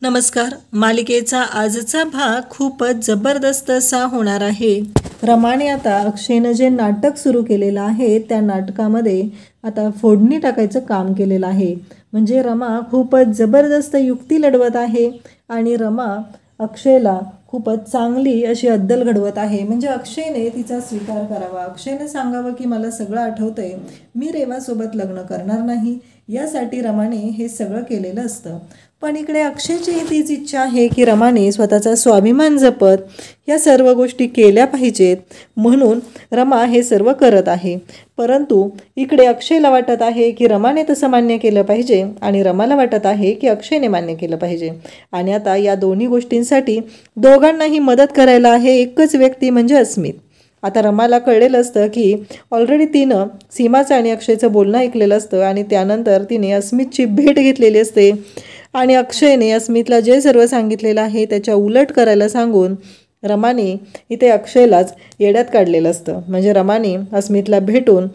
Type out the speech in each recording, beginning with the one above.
नमस्कार. मालिकेचा आजचा भाग खूपच जबरदस्त असा होणार आहे. रमाने आता अक्षयनं जे नाटक सुरू केलेलं आहे त्या नाटकामध्ये आता फोडणी टाकायचं काम केलेलं आहे. म्हणजे रमा खूपच जबरदस्त युक्ती लढवत आहे आणि रमा अक्षयला खूपच चांगली अशी अद्दल घडवत आहे. म्हणजे अक्षयने तिचा स्वीकार करावा, अक्षयने सांगावं की मला सगळं आठवतंय, मी रेवासोबत लग्न करणार नाही. यासाठी रमाने हे सगळं केलेलं असतं. पण इकडे अक्षयची तीच इच्छा आहे की रमाने स्वतःचा स्वाभिमान जपत या सर्व गोष्टी केल्या पाहिजेत, म्हणून रमा हे सर्व करत आहे. परंतु इकडे अक्षयला वाटत आहे की रमाने तसं मान्य केलं पाहिजे आणि रमाला वाटत आहे की अक्षयने मान्य केलं पाहिजे. आणि आता या दोन्ही गोष्टींसाठी दोघांनाही मदत करायला आहे एकच व्यक्ती, म्हणजे अस्मित. आता रमाला कळलेलं असतं की ऑलरेडी तिनं सीमाचं आणि अक्षयचं बोलणं ऐकलेलं असतं आणि त्यानंतर तिने अस्मितची भेट घेतलेली असते आणि अक्षयने अस्मितला जे सर्व सांगितलेलं आहे त्याच्या उलट करायला सांगून रमाने इथे अक्षयलाच येड्यात काढलेलं असतं. म्हणजे रमाने अस्मितला भेटून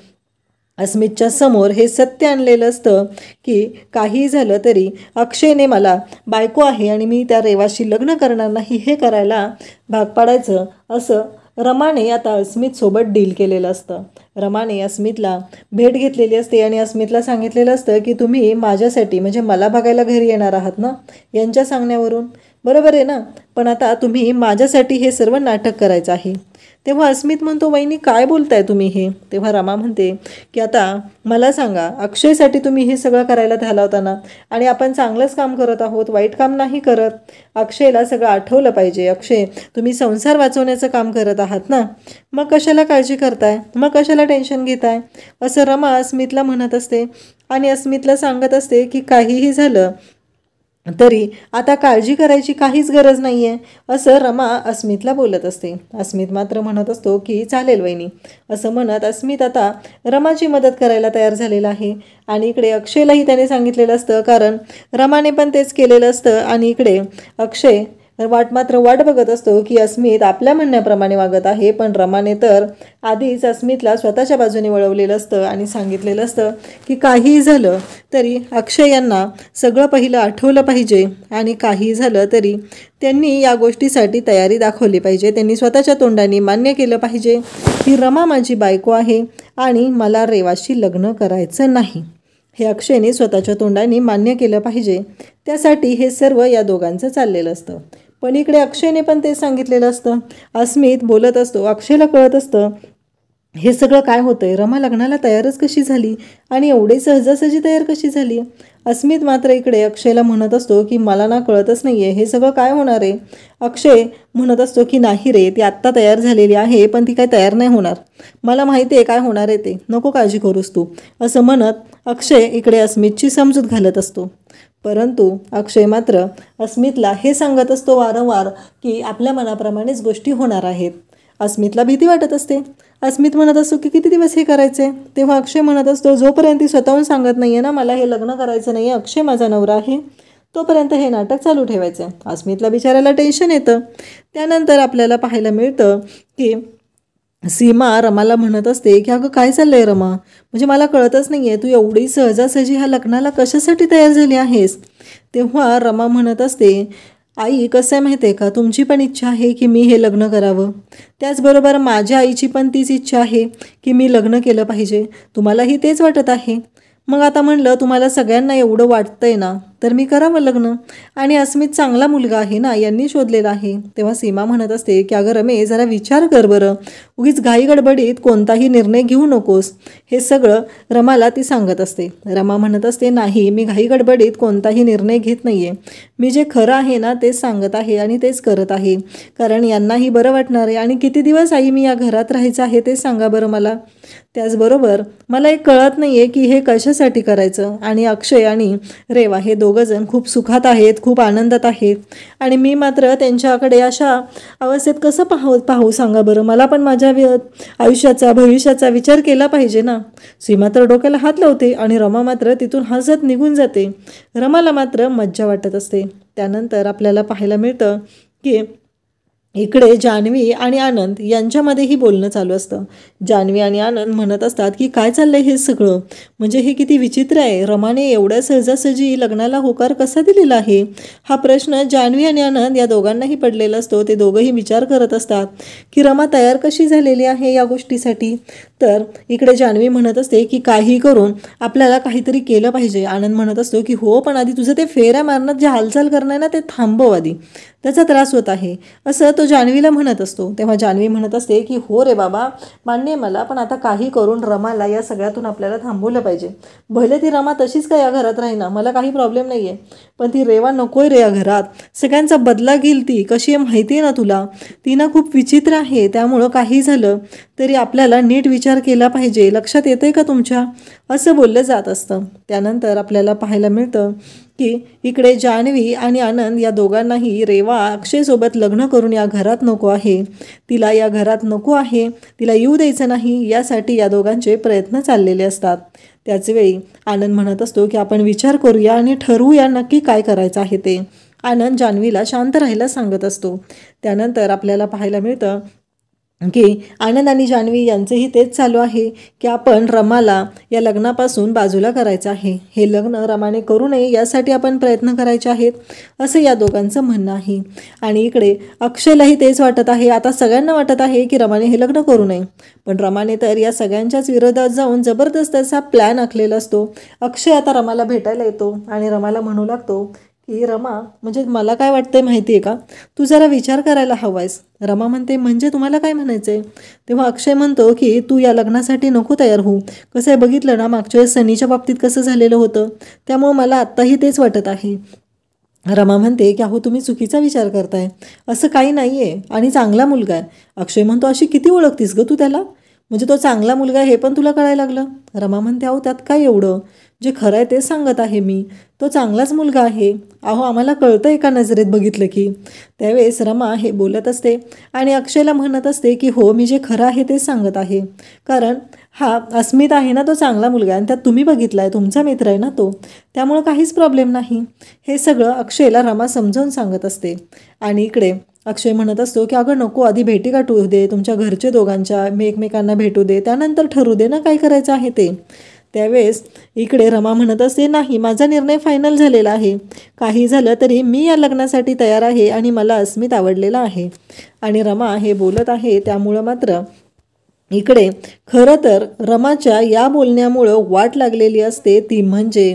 अस्मितच्या समोर हे सत्य आणलेलं असतं की काही झालं तरी अक्षयने मला बायको आहे आणि मी त्या रेवाशी लग्न करणार नाही हे करायला भाग पाडायचं, असं रमाने आता अस्मितसोबत डील केलेलं असतं. रमाने अस्मितला भेट घेतलेली असते आणि अस्मितला सांगितलेलं असतं की तुम्ही माझ्यासाठी म्हणजे मला बघायला घरी येणार आहात ना, यांच्या सांगण्यावरून. बरोबर आहे ना, पण आता तुम्ही माझ्यासाठी हे सर्व नाटक करायचं आहे. तेव्हा अस्मित म्हणतो, वहिनी काय बोलताय तुम्ही हे? तेव्हा रमा म्हणते की आता मला सांगा, अक्षयसाठी तुम्ही हे सगळं करायला झाला होता ना, आणि आपण चांगलंच काम करत आहोत, वाईट काम नाही करत. अक्षयला सगळं आठवलं पाहिजे. अक्षय, तुम्ही संसार वाचवण्याचं काम करत आहात ना, मग कशाला काळजी करताय, मग कशाला टेन्शन घेताय, असं रमा अस्मितला म्हणत असते. आणि अस्मितला सांगत असते की काहीही झालं तरी आता काळजी करायची काहीच गरज नाही आहे, असं रमा अस्मितला बोलत असते. अस्मित मात्र म्हणत असतो की चालेल वहिनी, असं म्हणत अस्मित आता रमाची मदत करायला तयार झालेला आहे. आणि इकडे अक्षयलाही त्याने सांगितलेलं असतं, कारण रमाने पण तेच केलेलं असतं. आणि इकडे अक्षय वाट बघत असतो की अस्मित आपल्या म्हणण्याप्रमाणे वागत आहे, पण रमाने तर आधीच अस्मितला स्वतःच्या बाजूने वळवलेलं असतं आणि सांगितलेलं असतं की काहीही झालं तरी अक्षय यांना सगळं पहिलं आठवलं पाहिजे आणि काही झालं तरी त्यांनी या गोष्टीसाठी तयारी दाखवली पाहिजे. त्यांनी स्वतःच्या तोंडाने मान्य केलं पाहिजे की रमा माझी बायको आहे आणि मला रेवाशी लग्न करायचं नाही. हे अक्षयने स्वतःच्या तोंडाने मान्य केलं पाहिजे. त्यासाठी हे सर्व या दोघांचं चाललेलं असतं. पण इकडे अक्षयने पण ते सांगितलेलं असतं. अस्मित बोलत असतो, अक्षयला कळत असतं हे सगळं काय होतंय, रमा लग्नाला तयारच कशी झाली आणि एवढे सहजासहजी तयार कशी झाली. अस्मित मात्र इकडे अक्षयला म्हणत असतो की मला ना कळतच नाही आहे हे सगळं काय होणार आहे. अक्षय म्हणत असतो की नाही रे, ती आत्ता तयार झालेली आहे, पण ती काय तयार नाही होणार, मला माहिती आहे काय होणार आहे ते, नको काळजी करूस तू, असं म्हणत अक्षय इकडे अस्मितची समजूत घालत असतो. परंतु अक्षय मात्र अस्मितला हे सांगत असतो वारंवार की आपल्या मनाप्रमाणेच गोष्टी होणार आहेत. अस्मितला भीती वाटत असते. अस्मित म्हणत असतो की किती दिवस हे करायचे. तेव्हा अक्षय म्हणत असतो जोपर्यंत ती स्वतःहून सांगत नाही आहे ना मला हे लग्न करायचं नाही आहे, अक्षय माझा नवरा आहे, तोपर्यंत हे नाटक चालू ठेवायचं. अस्मितला बिचारायला टेन्शन येतं. त्यानंतर आपल्याला पाहायला मिळतं की सीमा रमाला म्हणत असते की अगं काय चाललं आहे रमा, म्हणजे मला कळतच नाही आहे तू एवढी सहजासहजी ह्या लग्नाला कशासाठी तयार झाली आहेस. तेव्हा रमा म्हणत असते, आई कसं आहे माहिती आहे का, तुमची पण इच्छा आहे की मी हे लग्न करावं, त्याचबरोबर माझ्या आईची पण तीच इच्छा आहे की मी लग्न केलं पाहिजे, तुम्हालाही तेच वाटत आहे. मग आता म्हणलं तुम्हाला सगळ्यांना एवढं वाटतंय ना तर मी करावं लग्न, आणि अस्मित चांगला मुलगा आहे ना, यांनी शोधलेला आहे. तेव्हा सीमा म्हणत असते की अगं रमे जरा विचार कर बरं, उगीच घाई गडबडीत कोणताही निर्णय घेऊ नकोस, हे सगळं रमाला ती सांगत असते. रमा म्हणत असते नाही, मी घाई गडबडीत कोणताही निर्णय घेत नाही आहे, मी जे खरं आहे ना तेच सांगत आहे आणि तेच करत आहे, कारण यांनाही बरं वाटणार आहे. आणि किती दिवस आई मी या घरात राहायचं आहे ते सांगा बरं मला. त्याचबरोबर मला एक कळत नाही आहे की हे कशासाठी करायचं. आणि अक्षय आणि रेवा हे दोघंजण खूप सुखात आहेत, खूप आनंदात आहेत, आणि मी मात्र त्यांच्याकडे अशा अवस्थेत कसं पाहू सांगा बरं. मला पण माझ्या आयुष्याचा भविष्याचा विचार केला पाहिजे ना. सीमा तर डोक्याला हात लावते आणि रमा मात्र तिथून हसत निघून जाते. रमाला मात्र मज्जा वाटत असते. त्यानंतर आपल्याला पाहायला मिळतं की इकडे जान्हवी आणि आनंद यांच्यामध्येही बोलणं चालू असतं. जान्हवी आणि आनंद म्हणत असतात की काय चाललंय हे सगळं, म्हणजे हे किती विचित्र आहे. रमाने एवढ्या सहजासहजी लग्नाला होकार कसा दिलेला आहे. हा प्रश्न जान्हवी आणि आनंद या दोघांनाही पडलेला असतो. ते दोघंही विचार करत असतात की रमा तयार कशी झालेली आहे या गोष्टीसाठी. तर इकडे जान्हवी म्हणत असते की काही करून आपल्याला काहीतरी केलं पाहिजे. आनंद म्हणत असतो की हो, पण आधी तुझं ते फेऱ्या मारण्यात जे हालचाल करणं ना ते थांबव आधी, त्याचा त्रास होत आहे असं तो जान्हवीला म्हणत असतो. तेव्हा जान्हवी म्हणत असते की हो रे बाबा, मान्य आहे मला, पण आता काही करून रमाला या सगळ्यातून आपल्याला थांबवलं पाहिजे. भले ती रमा तशीच काय या घरात राहीना, मला काही प्रॉब्लेम नाही आहे, पण ती रेवा नकोय रे या घरात. सगळ्यांचा बदला घेईल ती, कशी आहे माहिती आहे ना तुला. ती ना खूप विचित्र आहे, त्यामुळं काही झालं तरी आपल्याला नीट विचार केला पाहिजे. लक्षात येतंय का तुमच्या, असं बोललं जात असतं. त्यानंतर आपल्याला पाहायला मिळतं की इकडे जान्हवी आणि आनंद या दोघांनाही रेवा अक्षयसोबत लग्न करून या घरात नको आहे. तिला या घरात नको आहे, तिला येऊ द्यायचं नाही, यासाठी या दोघांचे प्रयत्न चाललेले असतात. त्याचवेळी आनंद म्हणत असतो की आपण विचार करूया आणि ठरवूया नक्की काय करायचं आहे ते. आनंद जान्हवीला शांत राहायला सांगत असतो. त्यानंतर आपल्याला पाहायला मिळतं की आनंद आणि जान्हवी यांचंही तेच चालू आहे की आपण रमाला या लग्नापासून बाजूला करायचं आहे. हे लग्न रमाने करू नये यासाठी आपण प्रयत्न करायचे आहेत, असं या दोघांचं म्हणणं आहे. आणि इकडे अक्षयलाही तेच वाटत आहे. आता सगळ्यांना वाटत आहे की रमाने हे लग्न करू नये, पण रमाने तर या सगळ्यांच्याच विरोधात जाऊन जबरदस्त असा प्लॅन आखलेला असतो. अक्षय आता रमाला भेटायला येतो आणि रमाला म्हणू लागतो की रमा, म्हणजे मला काय वाटतंय माहिती आहे का, तू जरा विचार करायला हवायस. रमा म्हणते म्हणजे तुम्हाला काय म्हणायचं आहे. तेव्हा अक्षय म्हणतो की तू या लग्नासाठी नको तयार होऊ. कसं आहे बघितलं ना, मागच्या वेळेस सनीच्या बाबतीत कसं झालेलं होतं, त्यामुळं मला आत्ताही तेच वाटत आहे. रमा म्हणते की अहो तुम्ही चुकीचा विचार करताय, असं काही नाही आहे आणि चांगला मुलगा आहे. अक्षय म्हणतो अशी किती ओळखतीस गं तू त्याला, म्हणजे तो चांगला मुलगा हे पण तुला कळायला लागलं. रमा म्हणते अहो त्यात काय एवढं, जे खरं आहे तेच सांगत आहे मी, तो चांगलाच मुलगा आहे. अहो आम्हाला कळतं एका नजरेत बघितलं की. त्यावेळेस रमा हे बोलत असते आणि अक्षयला म्हणत असते की हो, मी जे खरं आहे तेच सांगत आहे, कारण हा अस्मित आहे ना तो चांगला मुलगा आहे आणि त्यात तुम्ही बघितला आहे, तुमचा मित्र आहे ना तो, त्यामुळं काहीच प्रॉब्लेम नाही. हे सगळं अक्षयला रमा समजावून सांगत असते. आणि इकडे अक्षय म्हणत असतो की अगं नको, आधी भेटी गाठू दे तुमच्या घरचे दोघांच्या, मी एकमेकांना भेटू दे, त्यानंतर ठरू दे ना काय करायचं आहे ते. त्यावेळेस इकडे रमा म्हणत असते नाही, माझा निर्णय फायनल झालेला आहे. काही झालं तरी मी या लग्नासाठी तयार आहे आणि मला अस्मित आवडलेला आहे. आणि रमा हे बोलत आहे, त्यामुळं मात्र इकडे खरं तर रमाच्या या बोलण्यामुळं वाट लागलेली असते ती म्हणजे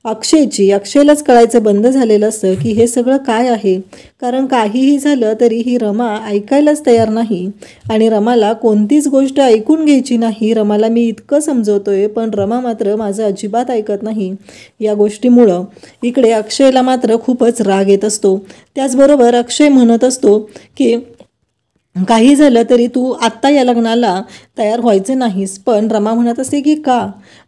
अक्षयची. अक्षयलाच कळायचं बंद झालेलं असतं की हे सगळं काय आहे, कारण काहीही झालं तरी ही रमा ऐकायलाच तयार नाही आणि रमाला कोणतीच गोष्ट ऐकून घ्यायची नाही. रमाला मी इतकं समजवतोय पण रमा मात्र माझं अजिबात ऐकत नाही. या गोष्टीमुळं इकडे अक्षयला मात्र खूपच राग येत असतो. त्याचबरोबर अक्षय म्हणत असतो की काही झालं तरी तू आत्ता या लग्नाला तयार व्हायचं नाहीस. पण रमा म्हणत असते की का,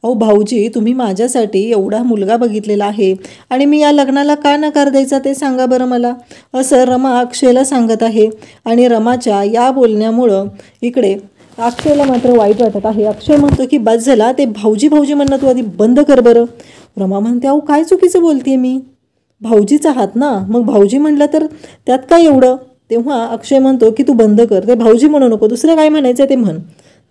अहो भाऊजी तुम्ही माझ्यासाठी एवढा मुलगा बघितलेला आहे आणि मी या लग्नाला का नकार द्यायचा ते सांगा बरं मला, असं रमा अक्षयला सांगत आहे. आणि रमाच्या या बोलण्यामुळं इकडे अक्षयला मात्र वाईट वाटत आहे. अक्षय म्हणतो की बस झाला, ते भाऊजी भाऊजी म्हणणं तू आधी बंद कर बरं. रमा म्हणते अहो काय चुकीचं बोलते मी, भाऊजीच आहात ना, मग भाऊजी म्हणलं तर त्यात काय एवढं. तेव्हा अक्षय म्हणतो की तू बंद कर, ते भाऊजी म्हणू नको, दुसरं काय म्हणायचं ते म्हण.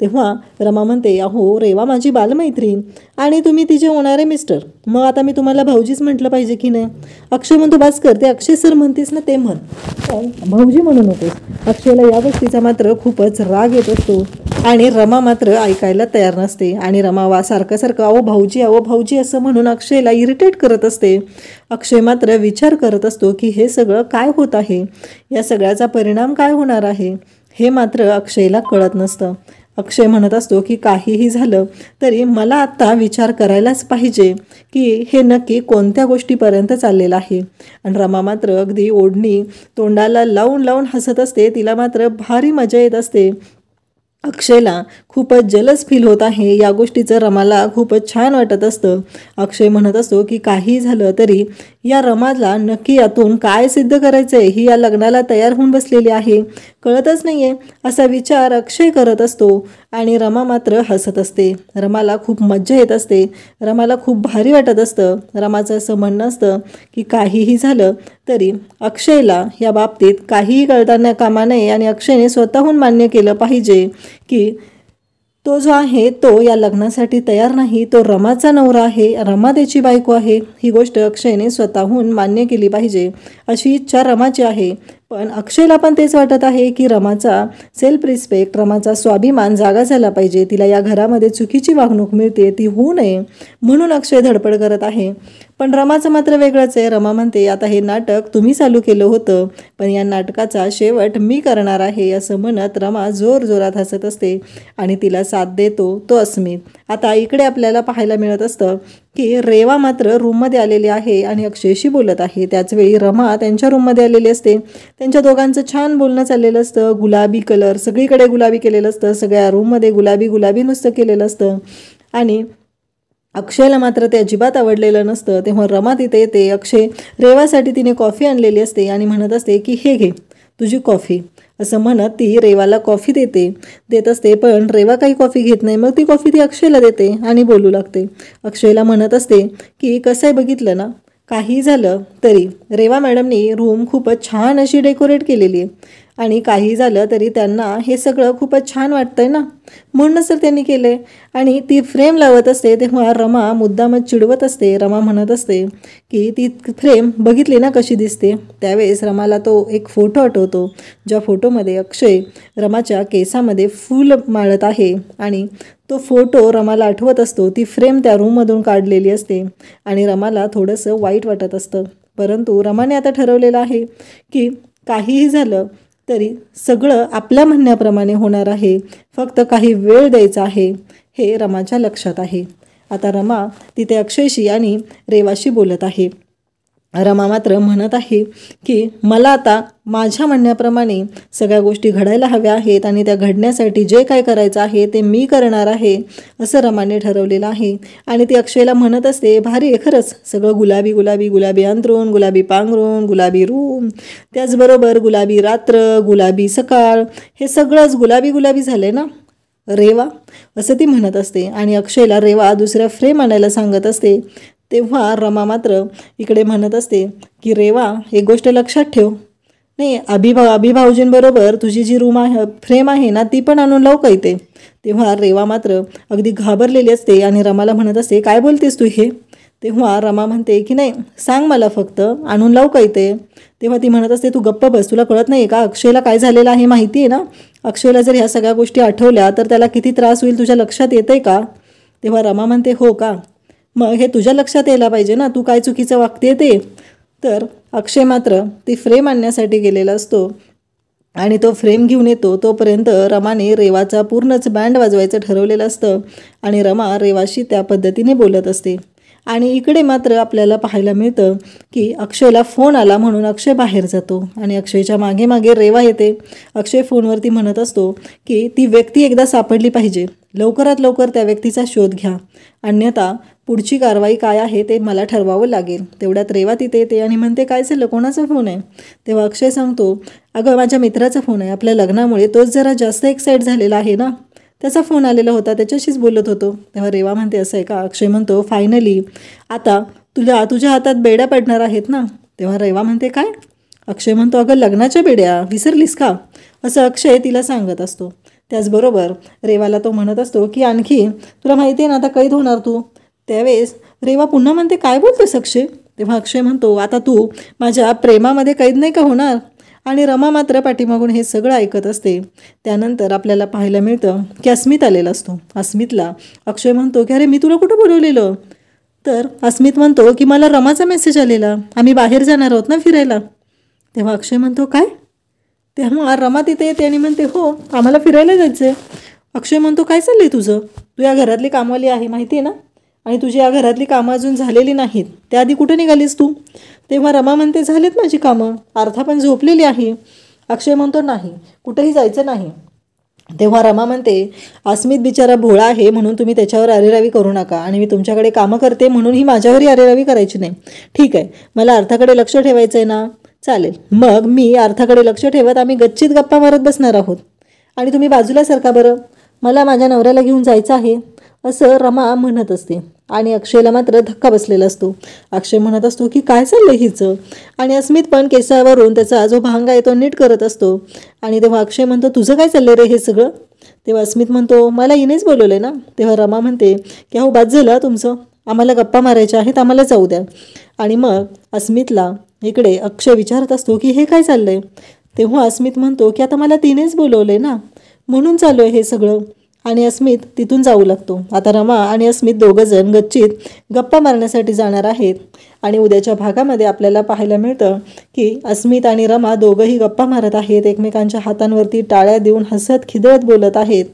तेव्हा रमा म्हणते अहो रेवा माझी बालमैत्रीण आणि तुम्ही तिचे होणारे मिस्टर, मग आता मी तुम्हाला भाऊजीच म्हटलं पाहिजे की नाही. अक्षय म्हणतो बस कर, ते अक्षय सर म्हणतेस ना ते म्हण, भाऊजी म्हणू नकोस. अक्षयला या गोष्टीचा मात्र खूपच राग येत असतो आणि रमा मात्र ऐकायला तयार नसते. आणि रमा सारखं सारखं अहो भाऊजी असं म्हणून अक्षयला इरिटेट करत असते. अक्षय मात्र विचार करत असतो की हे सगळं काय होत आहे, या सगळ्याचा परिणाम काय होणार आहे, हे मात्र अक्षयला कळत नसतं. अक्षय म्हणत असतो की काहीही झालं तरी मला आत्ता विचार करायलाच पाहिजे की हे नक्की कोणत्या गोष्टीपर्यंत चाललेलं आहे. आणि रमा मात्र अगदी ओढणी तोंडाला लावून लावून हसत असते. तिला मात्र भारी मजा येत असते. अक्षयला खूपच जलस फील होत आहे. या गोष्टीचं रमाला खूपच छान वाटत असतं. अक्षय म्हणत असतो की काही झालं तरी या रमाला नक्की यातून काय सिद्ध करायचं आहे. ही या लग्नाला तयार होऊन बसलेली आहे, कळतच नाही आहे असा विचार अक्षय करत असतो आणि रमा मात्र हसत असते. रमाला खूप मज्जा येत असते. रमाला खूप भारी वाटत असतं. रमाचं असं म्हणणं असतं की काहीही झालं तरी अक्षयला या बाबतीत काहीही कळताना कामा नये आणि अक्षयने स्वतःहून मान्य केलं पाहिजे की तो जो आहे तो या लग्नासाठी तयार नाही, तो रमाचा नवरा आहे, रमा त्याची बायको आहे. ही गोष्ट अक्षयने स्वतःहून मान्य केली पाहिजे अशी इच्छा रमाची आहे. पण अक्षयला पण तेच वाटत आहे की रमाचा सेल्फ रिस्पेक्ट, रमाचा स्वाभिमान जागा झाला पाहिजे. तिला या घरामध्ये चुकीची वागणूक मिळते, ती होऊ नये म्हणून अक्षय धडपड करत आहे. पण रमाचं मात्र वेगळंच आहे. रमा म्हणते आता हे नाटक तुम्ही चालू केलं होतं, पण या नाटकाचा शेवट मी करणार आहे असं म्हणत रमा जोरजोरात हसत असते आणि तिला साथ देतो तो अस्मित. आता इकडे आपल्याला पाहायला मिळत असतं की रेवा मात्र रूममध्ये आलेली आहे आणि अक्षयशी बोलत आहे. त्याचवेळी रमा त्यांच्या रूममध्ये आलेली असते. त्यांच्या दोघांचं छान बोलणं चाललेलं असतं. गुलाबी कलर सगळीकडे गुलाबी केलेलं असतं, सगळ्या रूममध्ये गुलाबी गुलाबी नुसतं केलेलं असतं आणि अक्षयला मात्र ते अजिबात आवडलेलं नसतं. तेव्हा रमा तिथे येते. अक्षय रेवासाठी तिने कॉफी आणलेली असते आणि म्हणत असते की हे घे तुझी कॉफी असं म्हणत ती रेवाला कॉफी देत असते. पण रेवा काही कॉफी घेत नाही. मग ती कॉफी ती अक्षयला देते आणि बोलू लागते. अक्षयला म्हणत असते की कसं आहे बघितलं ना, काही झालं तरी रेवा मॅडमनी रूम खूपच छान अशी डेकोरेट केलेली आहे आणि काही झालं तरी त्यांना हे सगळं खूपच छान वाटतंय ना, म्हणूनच तर त्यांनी केलं आहे. आणि ती फ्रेम लावत असते तेव्हा रमा मुद्दामच चिडवत असते. रमा म्हणत असते की ती फ्रेम बघितली ना कशी दिसते. त्यावेळेस रमाला तो एक फोटो आठवतो, ज्या फोटोमध्ये अक्षय रमाच्या केसामध्ये फूल माळत आहे आणि तो फोटो रमाला आठवत असतो. ती फ्रेम त्या रूममधून काढलेली असते आणि रमाला थोडंसं वाईट वाटत असतं. परंतु रमाने आता ठरवलेलं आहे की काहीही झालं तरी सगळं आपल्या म्हणण्याप्रमाणे होणार आहे, फक्त काही वेळ द्यायचा आहे हे रमाच्या लक्षात आहे. आता रमा तिथे अक्षयशी आणि रेवाशी बोलत आहे. रमा मात्र म्हणत आहे की मला आता माझ्या म्हणण्याप्रमाणे सगळ्या गोष्टी घडायला हव्या आहेत आणि त्या घडण्यासाठी जे काय करायचं आहे ते मी करणार आहे असं रमाने ठरवलेलं आहे. आणि ती अक्षयला म्हणत असते भारी आहे खरंच, सगळं गुलाबी गुलाबी, गुलाबी अंथरूण, गुलाबी पांघरूण, गुलाबी रूम, त्याचबरोबर गुलाबी रात्र, गुलाबी सकाळ, हे सगळंच गुलाबी गुलाबी झालंय ना रेवा असं ती म्हणत असते. आणि अक्षयला रेवा दुसऱ्या फ्रेम आणायला सांगत असते. तेव्हा रमा मात्र इकडे म्हणत असते की रेवा एक गोष्ट लक्षात ठेव, नाही अभिभाऊजींबरोबर तुझी जी रूम आहे फ्रेम आहे ना ती पण आणून लावू का इथे. तेव्हा रेवा मात्र अगदी घाबरलेली असते आणि रमाला म्हणत असते काय बोलतेस तू हे. तेव्हा रमा म्हणते की नाही सांग मला फक्त आणून लावू का इथे. तेव्हा ती म्हणत असते तू गप्प बस, तुला कळत नाही का अक्षयला काय झालेलं आहे माहिती आहे ना, अक्षयला जर ह्या सगळ्या गोष्टी आठवल्या तर त्याला किती त्रास होईल तुझ्या लक्षात येतंय का. तेव्हा रमा म्हणते हो का, मग हे तुझ्या लक्षात यायला पाहिजे ना, तू काय चुकीचं वागते ते. तर अक्षय मात्र ती फ्रेम आणण्यासाठी गेलेला असतो आणि तो फ्रेम घेऊन येतो. तोपर्यंत रमाने रेवाचा पूर्णच बँड वाजवायचं ठरवलेलं असतं आणि रमा रेवाशी त्या पद्धतीने बोलत असते. आणि इकडे मात्र आपल्याला पाहायला मिळतं की अक्षयला फोन आला म्हणून अक्षय बाहेर जातो आणि अक्षयच्या मागे मागे रेवा येते. अक्षय फोनवरती म्हणत असतो की ती व्यक्ती एकदा सापडली पाहिजे, लवकरात लवकर त्या व्यक्तीचा शोध घ्या, अन्यथा पुढची कारवाई काय आहे ते मला ठरवावं लागेल. तेवढ्यात रेवा तिथे येते आणि म्हणते काय झालं, कोणाचा फोन आहे. तेव्हा अक्षय सांगतो अगं माझ्या मित्राचा फोन आहे, आपल्या लग्नामुळे तोच जरा जास्त एक्साईट झालेला आहे ना, त्याचा फोन आलेला होता, त्याच्याशीच बोलत होतो. तेव्हा रेवा म्हणते असं आहे का. अक्षय म्हणतो फायनली आता तुझ्या हातात बेड्या पडणार आहेत ना. तेव्हा रेवा म्हणते काय. अक्षय म्हणतो अगं लग्नाच्या बेड्या विसरलीस का, असं अक्षय तिला सांगत असतो. त्याचबरोबर रेवाला तो म्हणत असतो की आणखी तुला माहिती आहे ना आता कैद होणार तू. त्यावेळेस रेवा पुन्हा म्हणते काय बोलतोस अक्षय. तेव्हा अक्षय म्हणतो आता तू माझ्या प्रेमामध्ये कैद नाही का होणार. आणि रमा मात्र पाठीमागून हे सगळं ऐकत असते. त्यानंतर आपल्याला पाहायला मिळतं की अस्मित आलेला असतो. अस्मितला अक्षय म्हणतो की अरे मी तुला कुठं बोलवलेलं. तर अस्मित म्हणतो की मला रमाचा मेसेज आलेला, आम्ही बाहेर जाणार आहोत ना फिरायला. तेव्हा अक्षय म्हणतो काय. तेव्हा रमा तिथे येते आणि म्हणते हो आम्हाला फिरायला जायचं आहे. अक्षय म्हणतो काय चाललंय तुझं, तू या घरातली कामवाली आहे माहिती आहे ना, आणि तुझी या घरातली कामं अजून झालेली नाहीत, त्याआधी कुठं निघालीस तू. तेव्हा रमा म्हणते झालेत माझी कामं, अर्था पण झोपलेली आहे. अक्षय म्हणतो नाही कुठंही जायचं नाही, तेव्हा रमा म्हणते, अस्मित बिचारा भोळा आहे म्हणून तुम्ही त्याच्यावर अरेरावी करू नका, आणि मी तुमच्याकडे कामं करते म्हणून ही माझ्यावरही अरेरावी करायची नाही. ठीक आहे, मला अर्थाकडे लक्ष ठेवायचं आहे ना, चालेल, मग मी अर्थाकडे लक्ष ठेवत आम्ही गच्चीत गप्पा मारत बसणार आहोत आणि तुम्ही बाजूला सरका बरं, मला माझ्या नवऱ्याला घेऊन जायचं आहे, असं रमा म्हणत असते. आणि अक्षयला मात्र धक्का बसलेला असतो. अक्षय म्हणत असतो की काय चाललंय हिचं, आणि अस्मित पण केसावरून त्याचा जो भांगा आहे तो नीट करत असतो. आणि तेव्हा अक्षय म्हणतो, तुझं काय चाललंय रे हे सगळं. तेव्हा अस्मित म्हणतो, मला हिनेच बोलवलंय ना. तेव्हा रमा म्हणते की अहो बाद झालं तुमचं, आम्हाला गप्पा मारायच्या आहेत, आम्हाला जाऊ द्या. आणि मग अस्मितला इकडे अक्षय विचारत असतो की हे काय चाललंय. तेव्हा अस्मित म्हणतो की आता मला तिनेच बोलवलंय ना, म्हणून चालू आहे हे सगळं. आणि अस्मित तिथून जाऊ लागतो. आता रमा आणि अस्मित दोघंजण गच्चीत गप्पा मारण्यासाठी जाणार आहेत. आणि उद्याच्या भागामध्ये आपल्याला पाहायला मिळतं की अस्मित आणि रमा दोघंही गप्पा मारत आहेत, एकमेकांच्या हातांवरती टाळ्या देऊन हसत खिदळत बोलत आहेत.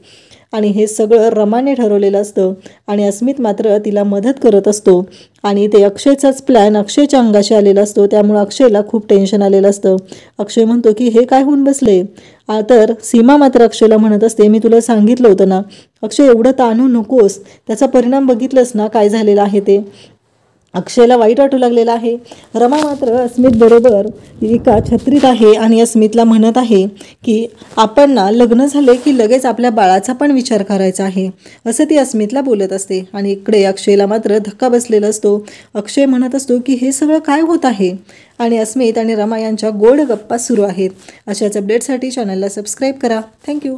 आणि हे सगळं रमाने ठरवलेलं असतं आणि अस्मित मात्र तिला मदत करत असतो. आणि ते अक्षयचाच प्लॅन अक्षयच्या अंगाशी आलेला असतो, त्यामुळं अक्षयला खूप टेन्शन आलेलं असतं. अक्षय म्हणतो की हे काय होऊन बसले. तर सीमा मात्र अक्षयला म्हणत असते, मी तुला सांगितलं होतं ना अक्षय, एवढं ताणू नकोस, त्याचा परिणाम बघितलंस ना काय झालेला आहे ते. अक्षयला वाईट वाटू लागलेलं आहे. रमा मात्र अस्मित बरोबर एका छत्रीत आहे आणि अस्मितला म्हणत आहे की आपण ना लग्न झाले की लगेच आपल्या बाळाचा पण विचार करायचा आहे, असं ती अस्मितला बोलत असते. आणि इकडे अक्षयला मात्र धक्का बसलेला असतो. अक्षय म्हणत असतो की हे सगळं काय होत आहे. आणि अस्मित आणि रमा यांच्या गोड गप्पा सुरू आहेत. अशाच अपडेटसाठी चॅनलला सबस्क्राईब करा. थँक्यू.